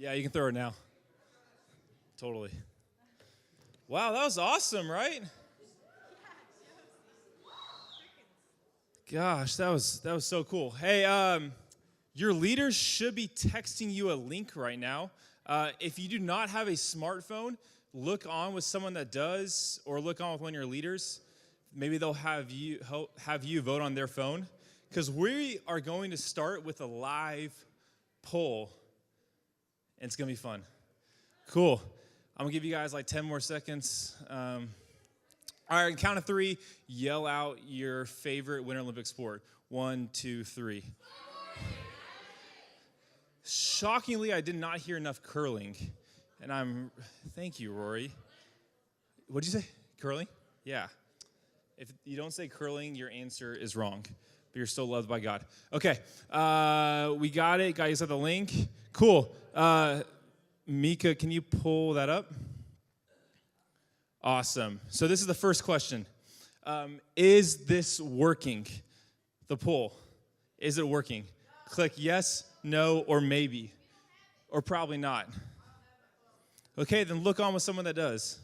Yeah, you can throw it now. Totally. Wow, that was awesome, right? Gosh, that was so cool. Hey, your leaders should be texting you a link right now. If you do not have a smartphone, look on with someone that does, or look on with one of your leaders. Maybe they'll have you vote on their phone, because we are going to start with a live poll, and it's gonna be fun. Cool. I'm gonna give you guys like 10 more seconds. All right, count of 3, yell out your favorite Winter Olympic sport. 1, 2, 3. Shockingly, I did not hear enough curling. And thank you, Rory. What'd you say? Curling? Yeah. If you don't say curling, your answer is wrong. But you're still loved by God. Okay, we got it. Guys, have the link. Cool. Mika, can you pull that up? Awesome. So this is the first question. Is this working? The poll. Is it working? Click yes, no, or maybe. Or probably not. Okay, then look on with someone that does.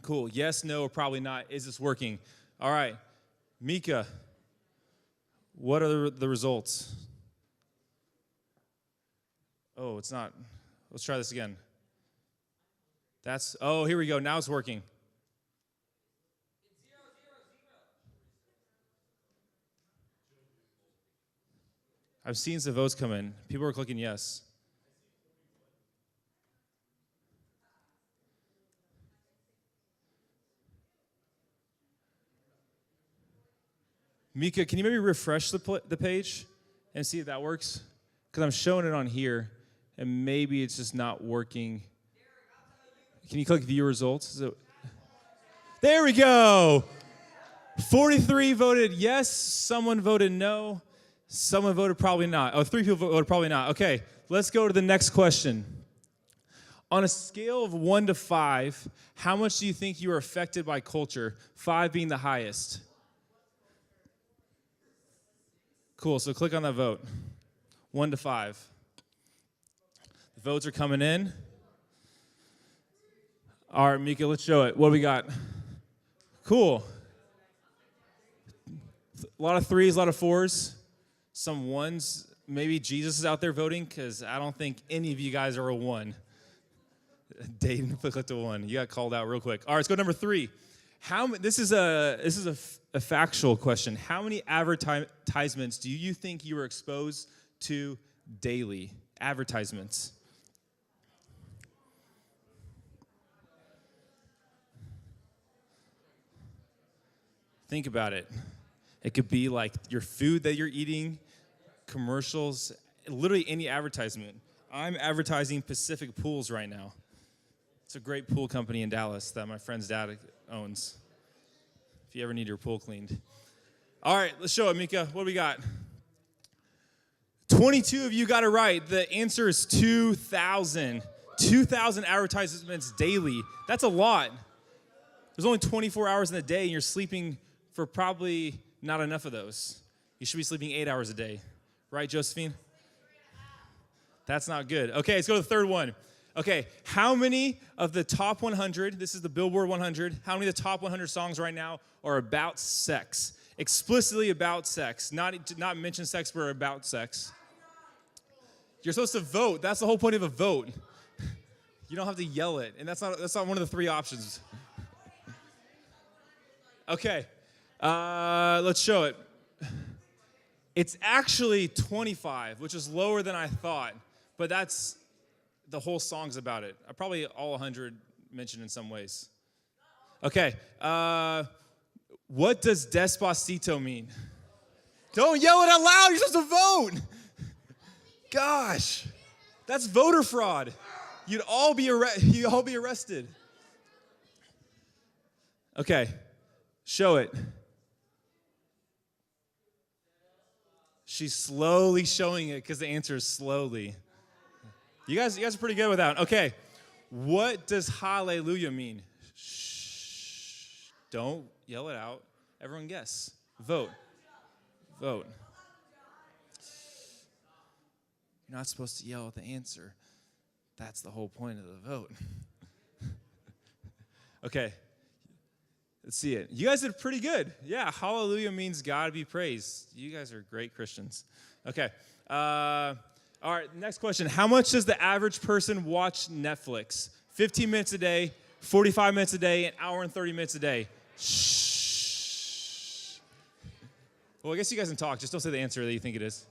Cool. Yes, no, or probably not. Is this working? All right. Mika, what are the results? Oh, it's not. Let's try this again. Here we go. Now it's working. I've seen some votes come in. People are clicking yes. Mika, can you maybe refresh the page and see if that works? Because I'm showing it on here, and maybe it's just not working. Can you click view results? There we go. 43 voted yes. Someone voted no. Someone voted probably not. Oh, 3 people voted probably not. Okay, let's go to the next question. On a scale of 1 to 5, how much do you think you are affected by culture? 5 being the highest. Cool, so click on that vote. 1 to 5. The votes are coming in. All right, Mika, let's show it. What do we got? Cool. A lot of 3s, a lot of 4s. Some 1s. Maybe Jesus is out there voting, because I don't think any of you guys are a 1. Dayton clicked a 1. You got called out real quick. All right, let's go to number 3. This is a factual question. How many advertisements do you think you were exposed to daily? Advertisements. Think about it. It could be like your food that you're eating, commercials, literally any advertisement. I'm advertising Pacific Pools right now. It's a great pool company in Dallas that my friend's dad owns. If you ever need your pool cleaned. All right, let's show it, Mika. What do we got? 22 of you got it right. The answer is 2,000. 2,000 advertisements daily. That's a lot. There's only 24 hours in the day, and you're sleeping for probably not enough of those. You should be sleeping 8 hours a day. Right, Josephine? That's not good. Okay, let's go to the third one. Okay, how many of the top 100, this is the Billboard 100, how many of the top 100 songs right now are about sex? Explicitly about sex. Not mention sex, but about sex. You're supposed to vote. That's the whole point of a vote. You don't have to yell it, and that's not one of the 3 options. Okay, let's show it. It's actually 25, which is lower than I thought, but that's the whole song's about it. Probably all 100 mentioned in some ways. Okay, what does Despacito mean? Don't yell it out loud, you're supposed to vote. Gosh, that's voter fraud. You'd all be arrested. Okay, show it. She's slowly showing it because the answer is slowly. You guys are pretty good with that. Okay, what does hallelujah mean? Shh, don't yell it out. Everyone guess. Vote. You're not supposed to yell at the answer. That's the whole point of the vote. Okay. Let's see it. You guys did pretty good. Yeah, hallelujah means God be praised. You guys are great Christians. Okay. All right, next question. How much does the average person watch Netflix? 15 minutes a day, 45 minutes a day, an hour and 30 minutes a day. Shh. Well, I guess you guys can talk. Just don't say the answer that you think it is.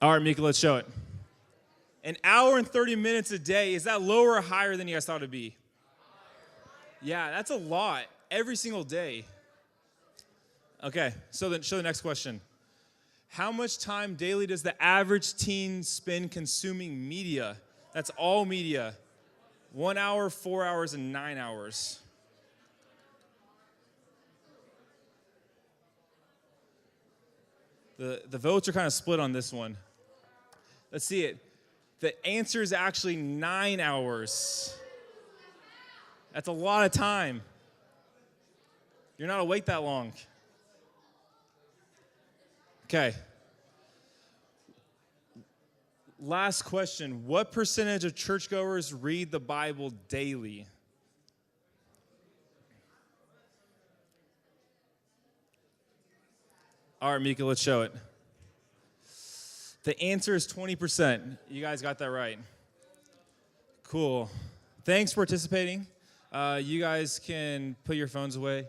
All right, Mika, let's show it. An hour and 30 minutes a day. Is that lower or higher than you guys thought it'd be? Yeah, that's a lot. Every single day. Okay, so then show the next question. How much time daily does the average teen spend consuming media? That's all media. 1 hour, 4 hours, and 9 hours. The votes are kind of split on this one. Let's see it. The answer is actually 9 hours. That's a lot of time. You're not awake that long. Okay. Last question. What percentage of churchgoers read the Bible daily? All right, Mika, let's show it. The answer is 20%. You guys got that right. Cool. Thanks for participating. You guys can put your phones away.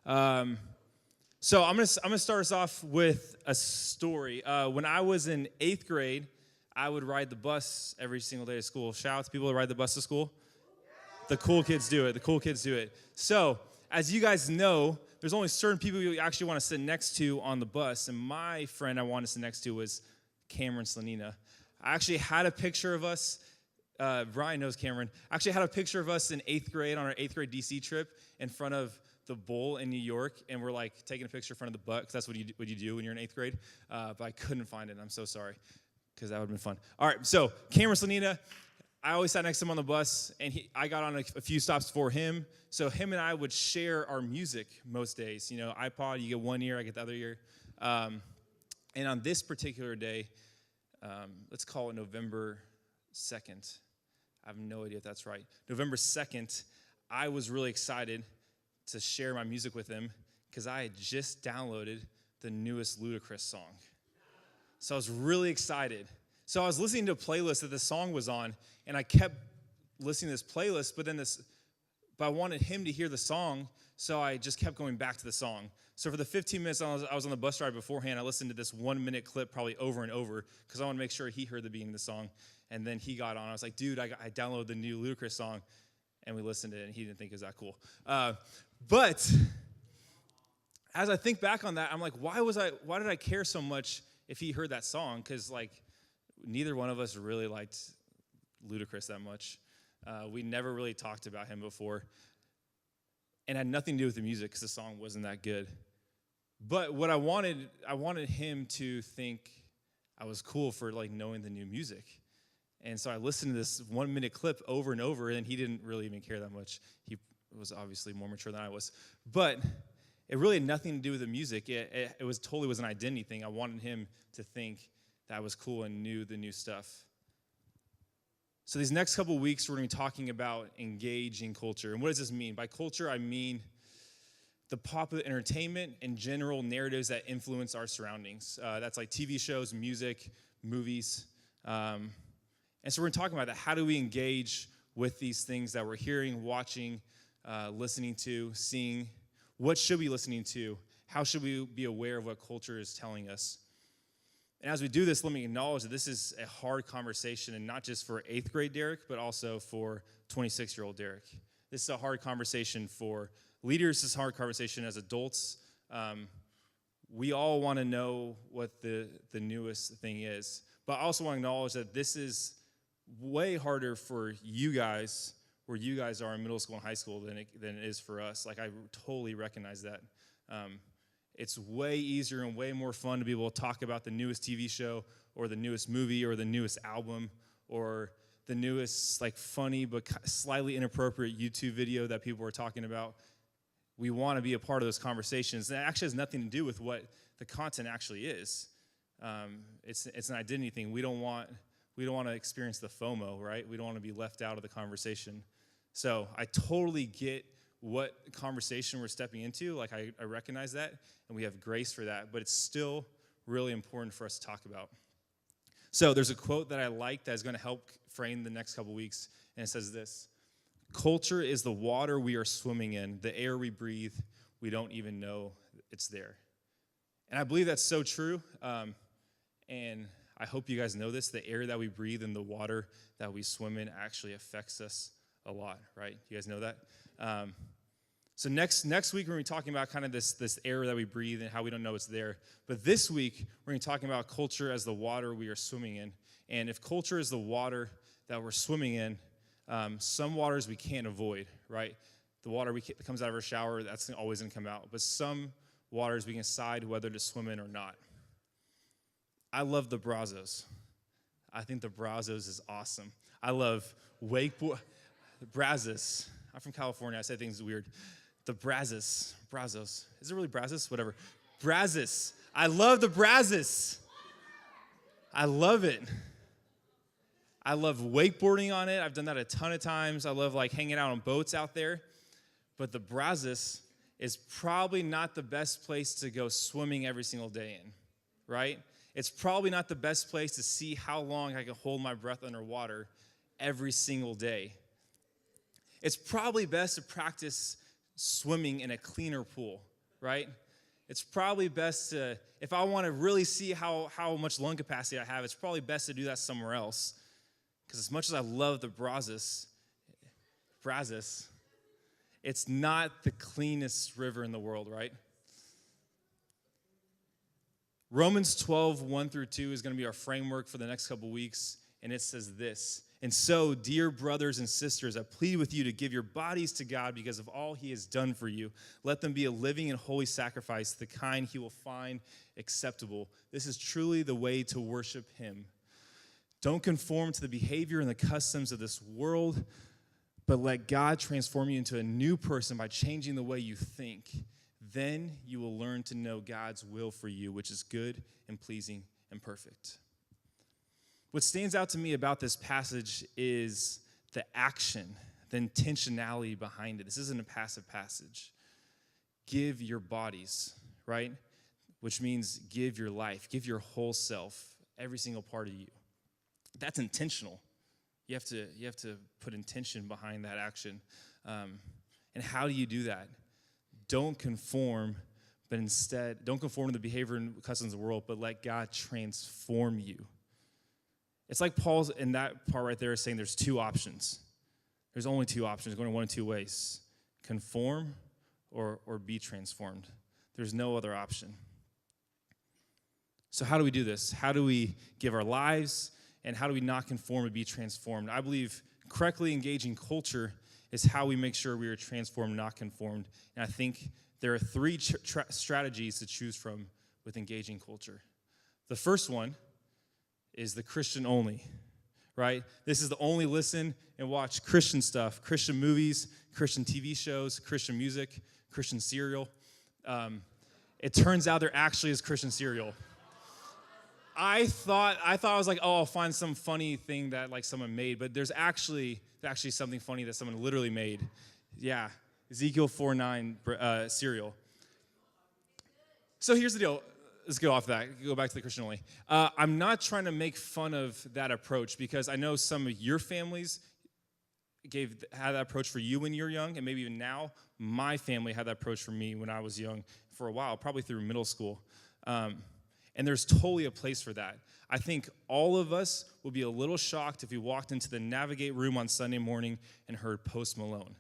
So I'm gonna start us off with a story. When I was in 8th grade, I would ride the bus every single day to school. Shout out to people that ride the bus to school. The cool kids do it. The cool kids do it. So as you guys know, there's only certain people you actually want to sit next to on the bus. And my friend I wanted to sit next to was Cameron Slanina. I actually had a picture of us. Brian knows Cameron. I actually had a picture of us in 8th grade on our 8th grade DC trip in front of the Bowl in New York, and we're like taking a picture in front of the butt, because that's what you do when you're in 8th grade. But I couldn't find it. I'm so sorry, because that would have been fun. All right, so Cameron Slanina, I always sat next to him on the bus, and I got on a few stops before him. So him and I would share our music most days. You know, iPod, you get one year, I get the other year. And on this particular day, let's call it November 2nd. I have no idea if that's right. November 2nd, I was really excited to share my music with him because I had just downloaded the newest Ludacris song. So I was really excited. So I was listening to a playlist that this song was on, and I kept listening to this playlist, but I wanted him to hear the song, so I just kept going back to the song. So for the 15 minutes I was on the bus ride beforehand, I listened to this 1 minute clip probably over and over because I want to make sure he heard the beginning of the song. And then he got on. I was like, dude, I downloaded the new Ludacris song. And we listened to it, and he didn't think it was that cool. But as I think back on that, I'm like, why did I care so much if he heard that song? Because, like, neither one of us really liked Ludacris that much. We never really talked about him before. And it had nothing to do with the music because the song wasn't that good. But what I wanted him to think I was cool for, like, knowing the new music. And so I listened to this 1 minute clip over and over, and he didn't really even care that much. He was obviously more mature than I was. But it really had nothing to do with the music. It was totally was an identity thing. I wanted him to think that I was cool and knew the new stuff. So these next couple weeks, we're going to be talking about engaging culture. And what does this mean? By culture, I mean the popular entertainment and general narratives that influence our surroundings. That's like TV shows, music, movies. And so we're going to talk about that. How do we engage with these things that we're hearing, watching, listening to, seeing? What should we be listening to? How should we be aware of what culture is telling us? And as we do this, let me acknowledge that this is a hard conversation, and not just for 8th grade Derek, but also for 26-year-old Derek. This is a hard conversation for leaders. This is a hard conversation as adults. We all want to know what the newest thing is. But I also want to acknowledge that this is way harder for you guys, where you guys are in middle school and high school, than it is for us. Like, I totally recognize that. It's way easier and way more fun to be able to talk about the newest TV show or the newest movie or the newest album or the newest, like, funny but slightly inappropriate YouTube video that people are talking about. We want to be a part of those conversations. And it actually has nothing to do with what the content actually is. It's an identity thing. We don't want to experience the FOMO, right? We don't want to be left out of the conversation. So I totally get what conversation we're stepping into. Like I recognize that, and we have grace for that. But it's still really important for us to talk about. So there's a quote that I like that is going to help frame the next couple weeks, and it says this: "Culture is the water we are swimming in, the air we breathe. We don't even know it's there." And I believe that's so true. And I hope you guys know this. The air that we breathe and the water that we swim in actually affects us a lot, right? You guys know that? So next week, we're going to be talking about kind of this air that we breathe and how we don't know it's there. But this week, we're going to be talking about culture as the water we are swimming in. And if culture is the water that we're swimming in, some waters we can't avoid, right? The water that comes out of our shower, that's always going to come out. But some waters we can decide whether to swim in or not. I love the Brazos. I think the Brazos is awesome. I love Brazos. I'm from California. I say things weird. The Brazos. Is it really Brazos? Whatever. Brazos. I love the Brazos. I love it. I love wakeboarding on it. I've done that a ton of times. I love like hanging out on boats out there. But the Brazos is probably not the best place to go swimming every single day in, right? It's probably not the best place to see how long I can hold my breath underwater every single day. It's probably best to practice swimming in a cleaner pool, right? It's probably best to, if I want to really see how much lung capacity I have, it's probably best to do that somewhere else. Because as much as I love the Brazos, it's not the cleanest river in the world, right? Romans 12, 1 through 2 is going to be our framework for the next couple weeks, and it says this: "And so, dear brothers and sisters, I plead with you to give your bodies to God because of all he has done for you. Let them be a living and holy sacrifice, the kind he will find acceptable. This is truly the way to worship him. Don't conform to the behavior and the customs of this world, but let God transform you into a new person by changing the way you think. Then you will learn to know God's will for you, which is good and pleasing and perfect." What stands out to me about this passage is the action, the intentionality behind it. This isn't a passive passage. Give your bodies, right? Which means give your life, give your whole self, every single part of you. That's intentional. You have to put intention behind that action. And how do you do that? Don't conform, but instead, don't conform to the behavior and customs of the world, but let God transform you. It's like Paul's in that part right there is saying there's two options. There's only two options, going one of two ways: conform or be transformed. There's no other option. So how do we do this? How do we give our lives, and how do we not conform and be transformed? I believe correctly engaging culture is how we make sure we are transformed, not conformed. And I think there are three strategies to choose from with engaging culture. The first one is the Christian only, right? This is the only listen and watch Christian stuff, Christian movies, Christian TV shows, Christian music, Christian cereal. It turns out there actually is Christian cereal. I thought I was like, oh, I'll find some funny thing that like someone made, but there's actually something funny that someone literally made. Yeah, Ezekiel 4:9 cereal. So here's the deal. Let's go off that. Go back to the Christian only. I'm not trying to make fun of that approach because I know some of your families had that approach for you when you were young, and maybe even now. My family had that approach for me when I was young for a while, probably through middle school. And there's totally a place for that. I think all of us would be a little shocked if we walked into the Navigate room on Sunday morning and heard Post Malone.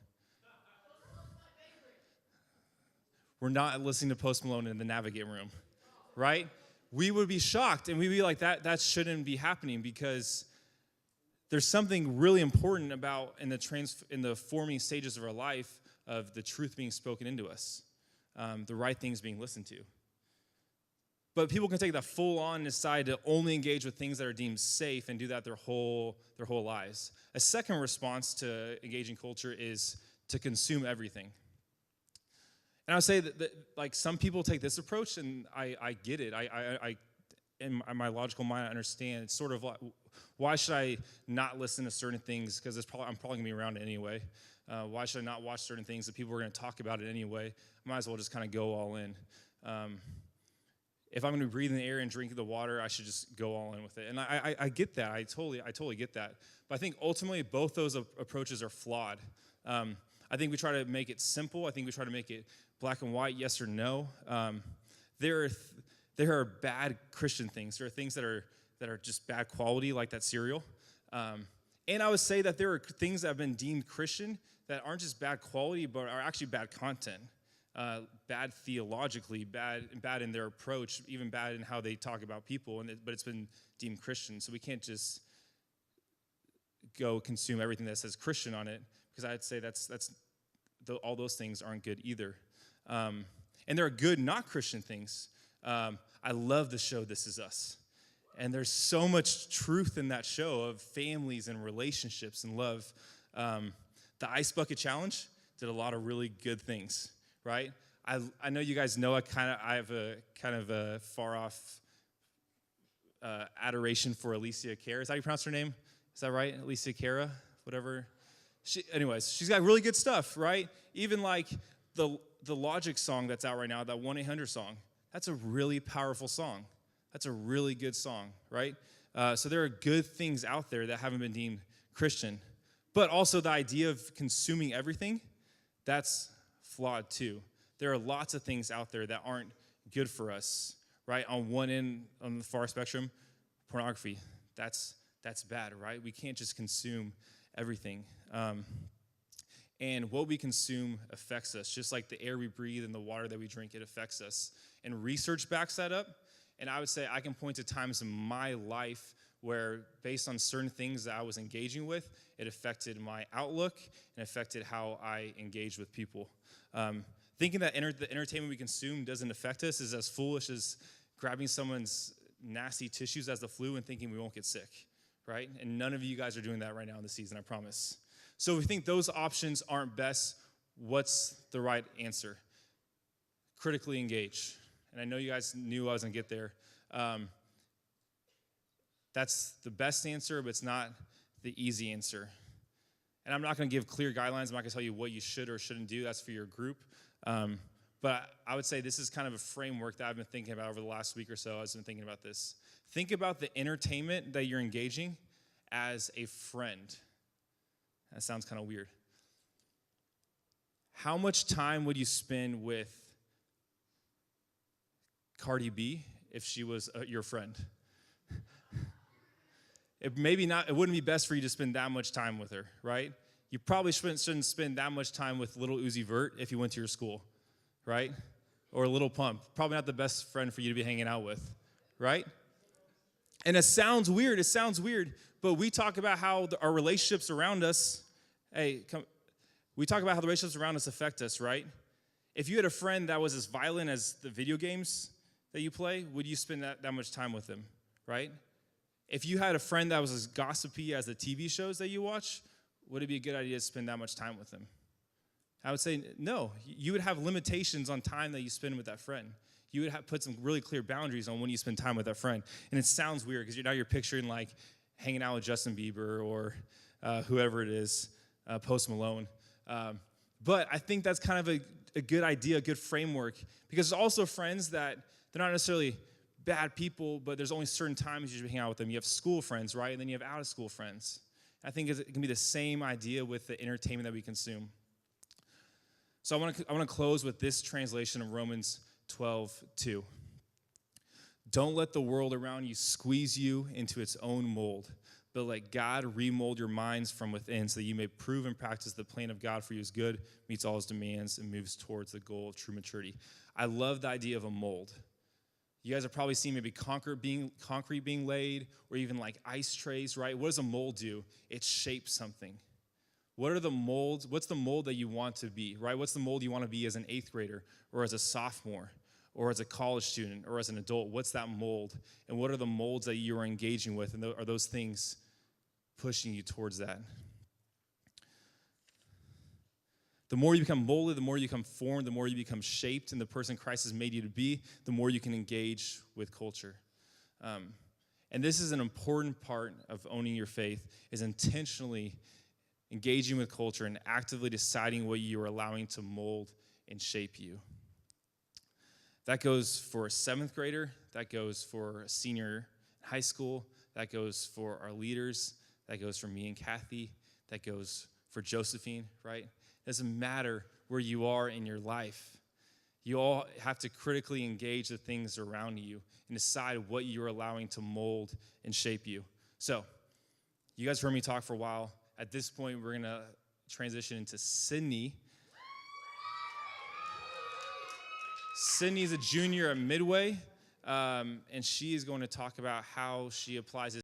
We're not listening to Post Malone in the Navigate room, right? We would be shocked, and we'd be like, that shouldn't be happening, because there's something really important about in the forming stages of our life of the truth being spoken into us, the right things being listened to. But people can take that full on and decide to only engage with things that are deemed safe and do that their whole lives. A second response to engaging culture is to consume everything. And I would say that like some people take this approach, and I get it. in my logical mind, I understand. It's sort of like, why should I not listen to certain things? Because I'm probably going to be around it anyway. Why should I not watch certain things that people are going to talk about it anyway? I might as well just kind of go all in. If I'm going to be breathing the air and drinking the water, I should just go all in with it. And I get that. I totally get that. But I think ultimately both those approaches are flawed. I think we try to make it simple. I think we try to make it black and white, yes or no. There are bad Christian things. There are things that are just bad quality, like that cereal. And I would say that there are things that have been deemed Christian that aren't just bad quality, but are actually bad content. Bad theologically, bad in their approach, even bad in how they talk about people, but it's been deemed Christian. So we can't just go consume everything that says Christian on it, because I'd say all those things aren't good either. And there are good not Christian things. I love the show This Is Us. And there's so much truth in that show of families and relationships and love. The Ice Bucket Challenge did a lot of really good things, right? I know you guys know I have a kind of a far off adoration for Alicia Cara. Is that how you pronounce her name? Is that right? Alicia Cara, whatever. Anyways, she's got really good stuff, right? Even like the Logic song that's out right now, that 1-800 song. That's a really powerful song. That's a really good song, right? So there are good things out there that haven't been deemed Christian. But also the idea of consuming everything, that's flawed too. There are lots of things out there that aren't good for us, right? On one end, on the far spectrum, pornography. That's bad, right? We can't just consume everything. And what we consume affects us. Just like the air we breathe and the water that we drink, it affects us. And research backs that up. And I would say I can point to times in my life where, based on certain things that I was engaging with, it affected my outlook and affected how I engage with people. Thinking that the entertainment we consume doesn't affect us is as foolish as grabbing someone's nasty tissues as the flu and thinking we won't get sick, right? And none of you guys are doing that right now in the season, I promise. So if we think those options aren't best, what's the right answer? Critically engage. And I know you guys knew I was going to get there. That's the best answer, but it's not the easy answer. And I'm not going to give clear guidelines. I'm not going to tell you what you should or shouldn't do. That's for your group. But I would say this is kind of a framework that I've been thinking about over the last week or so. I've been thinking about this. Think about the entertainment that you're engaging as a friend. That sounds kind of weird. How much time would you spend with Cardi B if she was your friend? It wouldn't be best for you to spend that much time with her, right? You probably shouldn't spend that much time with Little Uzi Vert if you went to your school, right? Or Lil Pump. Probably not the best friend for you to be hanging out with, right? And it sounds weird, but we talk about how our relationships around us, we talk about how the relationships around us affect us, right? If you had a friend that was as violent as the video games that you play, would you spend that much time with them, right? If you had a friend that was as gossipy as the TV shows that you watch, would it be a good idea to spend that much time with them? I would say no. You would have limitations on time that you spend with that friend. You would have put some really clear boundaries on when you spend time with that friend. And it sounds weird because now you're picturing like hanging out with Justin Bieber or whoever it is, Post Malone. But I think that's kind of a good idea, a good framework, because there's also friends that they're not necessarily bad people, but there's only certain times you should hang out with them. You have school friends, right? And then you have out-of-school friends. I think it can be the same idea with the entertainment that we consume. So I want to close with this translation of Romans 12:2. Don't let the world around you squeeze you into its own mold, but let God remold your minds from within so that you may prove and practice the plan of God for you is good, meets all his demands, and moves towards the goal of true maturity. I love the idea of a mold. You guys have probably seen maybe concrete being laid, or even like ice trays, right? What does a mold do? It shapes something. What are the molds? What's the mold that you want to be, right? What's the mold you want to be as an 8th grader, or as a sophomore, or as a college student, or as an adult? What's that mold? And what are the molds that you are engaging with? And are those things pushing you towards that? The more you become molded, the more you become formed, the more you become shaped in the person Christ has made you to be, the more you can engage with culture. And this is an important part of owning your faith, is intentionally engaging with culture and actively deciding what you are allowing to mold and shape you. That goes for a 7th grader. That goes for a senior in high school. That goes for our leaders. That goes for me and Kathy. That goes for Josephine, right? It doesn't matter where you are in your life. You all have to critically engage the things around you and decide what you're allowing to mold and shape you. So, you guys heard me talk for a while. At this point, we're going to transition into Sydney. Sydney is a junior at Midway, and she is going to talk about how she applies